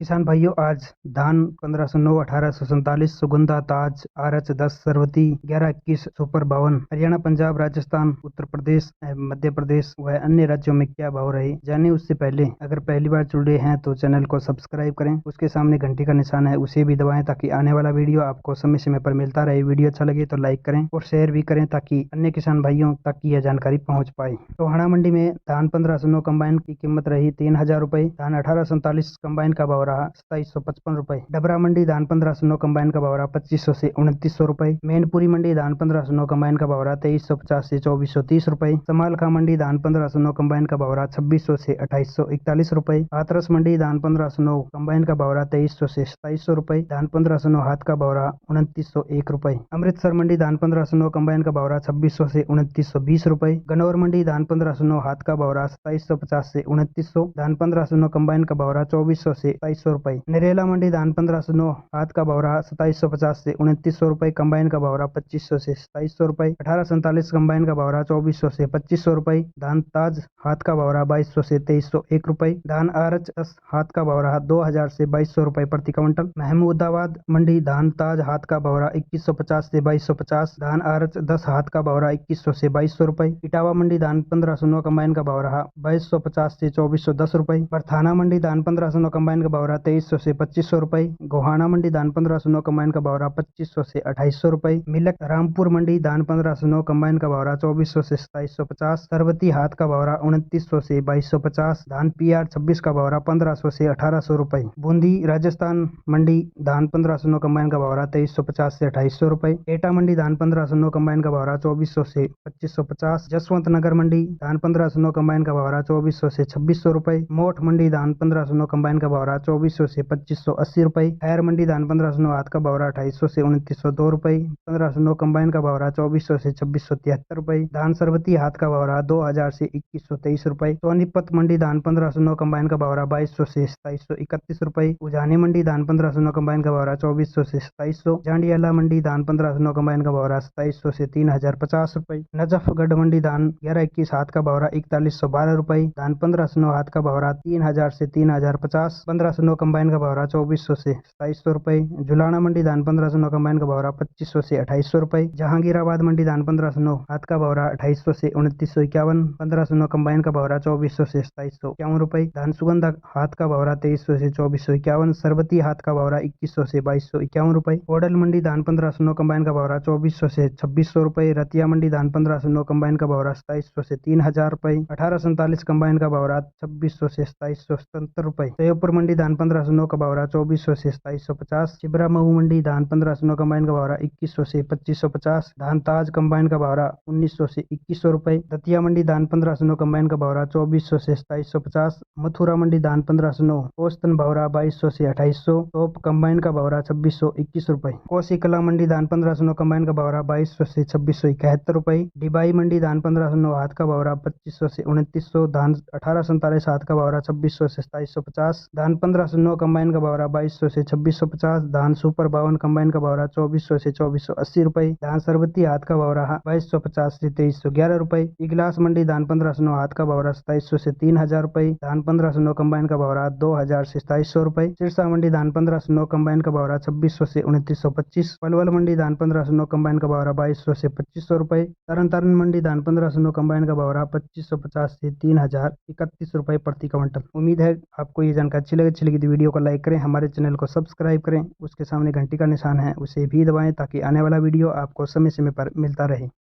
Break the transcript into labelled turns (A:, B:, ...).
A: किसान भाइयों, आज धान 1509, 1847, सुगंधा, ताज, RH 10, सरवती 1121, सुपर 52, हरियाणा, पंजाब, राजस्थान, उत्तर प्रदेश, मध्य प्रदेश व अन्य राज्यों में क्या भाव रहे जाने उससे पहले अगर पहली बार जुड़े हैं तो चैनल को सब्सक्राइब करें। उसके सामने घंटी का निशान है, उसे भी दबाएं ताकि आने वाला वीडियो आपको समय समय पर मिलता रहे। वीडियो अच्छा लगे तो लाइक करें और शेयर भी करें ताकि अन्य किसान भाइयों तक यह जानकारी पहुँच पाए। टोहाना मंडी में धान 1509 कंबाइन की कीमत रही 3000 रुपए। धान 1847 कंबाइन का भाव रहा 2755 रुपए। डबरा मंडी धान 1509 कंबाइन का भाव रहा 2500 से 2900 रुपए। मैनपुरी मंडी धान 1509 कंबाइन का भाव रहा 2350 से 2430 रुपए। समालखा मंडी धान 1509 कंबाइन का भाव रहा 2600 से 2841 रुपए। हाथरस मंडी धान 1509 कंबाइन का भाव रहा 2300 से 2700 रुपए। धान 1509 हाथ का भाव रहा 2901 रुपए। अमृतसर मंडी धान 1509 कंबाइन का भाव रहा 2600 से 2920 रुपए। गनौर मंडी धान 1509 हाथ का भाव रहा 2750 से 2900। धान 1509 कंबाइन का भाव रहा 2400 से 2700 रुपए। नरेला मंडी धान 1509 हाथ का भाव रहा 2750 से 2900 रुपए। कंबाइन का भाव रहा 2500 से 2700 रुपए। 1847 कंबाइन का भाव रहा 2400 से 2500 रुपए। धान ताज हाथ का भाव रहा 2200 से 2301 रुपए। धान RH 10 हाथ का भाव रहा 2000 से 2200 रुपए प्रति क्विंटल। महमूदाबाद मंडी धान ताज हाथ का भाव रहा 2150 से 2250। धान RH 10 हाथ का भाव रहा 2100 से 2200 रुपए। इटावा मंडी धान 1509 कंबाइन का भाव रहा 2250 से 2410 रुपए। बरथाना मंडी धान 1509 कंबाइन का भाव रहा 2300 से 2500 रुपए। गोहाना मंडी धान 1509 कंबाइन का भाव रहा 2500 से 2800 रुपए। मिलक रामपुर मंडी धान 1509 कंबाइन का भाव रहा 2400 से 2750। सरवती हाथ का भाव रहा 2900 से 2250। धान PR 26 का भाव रहा 1500 से 1800 रुपए। बूंदी राजस्थान मंडी धान 1509 कंबाइन का भाव रहा 2350 से 2800 रुपए। एटा मंडी धान 1509 कंबाइन का भाव रहा 2400 से 2550। जसवंत नगर मंडी धान 1509 कंबाइन का भाव रहा 2400 से 2600 रुपए। मोठ मंडी धान 1509 कंबाइन का भाव रहा 2400 से 2580 रुपए। खैर मंडी धान 1509 हाथ का भाव रहा 2800 से 2902 रुपए। 1509 कंबाइन का भाव रहा 2400 से 2673 रुपए। धान सरवती हाथ का भाव रहा 2000 से 2123 रुपए। सोनीपत मंडी धान 1509 कंबाइन का भाव रहा 2200 से 2731 रुपए। उजानी मंडी धान 1509 कंबाइन का भाव रहा 2400 से 2700। जांडियाला मंडी धान 1509 कंबाइन का भाव रहा 2700 से 3050 रुपए। नजफगढ़ मंडी धान 1121 हाथ का भाव रहा 4112 रुपए। धान 1509 हाथ का भाव रहा 3000 से 3050। 1509 कंबाइन का भाव रहा 2400 से 2700 रुपए। जुलाना मंडी धान 1509 कंबाइन का भाव रहा 2500 से 2800 रुपए। जहांगीराबाद मंडी धान 1509 हाथ का भाव रहा 2800 से 2951। 1509 कंबाइन का भाव रहा 2400 से 2751 रुपए। धान सुगंधा हाथ का भाव रहा 2300 से 2451। सरवती हाथ का भाव रहा 2100 से 2251 रुपए। ओडल मंडी धान 1509 कंबाइन का भाव रहा 2400 से 2600 रुपए। रतिया मंडी धान 1509 कंबाइन का भाव रहा 2700 से 3000 रुपए। 1847 कंबाइन का भाव रहा 2600 से 2777 रुपए। जयपुर मंडी धान 1509 का भाव रहा 2400 से 2750। चिबरा महू मंडी धान 1509 कंबाइन का भाव रहा 2100 से 2550। धान ताज कंबाइन का भाव रहा 1900 से 2100 रुपए। दतिया मंडी धान 1509 कंबाइन का भाव रहा 2400 से 2750। मथुरा मंडी धान 1509 औसतन भाव रहा 2200 से 2800। टॉप कंबाइन का भाव रहा 2621 रुपए। कोसी कला मंडी धान 1509 कंबाइन का भाव रहा 2200 से 2671 रुपए। डिबाई मंडी धान 1509 हाथ का भाव रहा 2500 से 2900। धान 1847 हाथ का भाव रहा 2600 से 2750। धान 1509 कंबाइन का भाव रहा 2200 से 2650। धान सुपर 52 कंबाइन का भाव रहा 2400 से 2480 रुपए। धान सरवती हाथ का भाव रहा 2250 से 2311 रुपए। इगलास मंडी धान 1509 हाथ का भाव रहा 2700 से 3000 रुपए। धान 1509 कंबाइन का भाव रहा 2000 से 2700 रुपए। सिरसा मंडी धान 1509 कंबाइन का भाव रहा 2600 से 2925। पलवल मंडी धान 1509 कंबाइन का भाव रहा 2200 से 2500 रुपए। तरन तारण मंडी धान 1509 कंबाइन का भाव रहा 2550 से 3031 रुपए प्रति क्विंटल। उम्मीद है आपको ये जानकारी अच्छी लगी तो वीडियो को लाइक करें, हमारे चैनल को सब्सक्राइब करें। उसके सामने घंटी का निशान है, उसे भी दबाएं ताकि आने वाला वीडियो आपको समय समय पर मिलता रहे।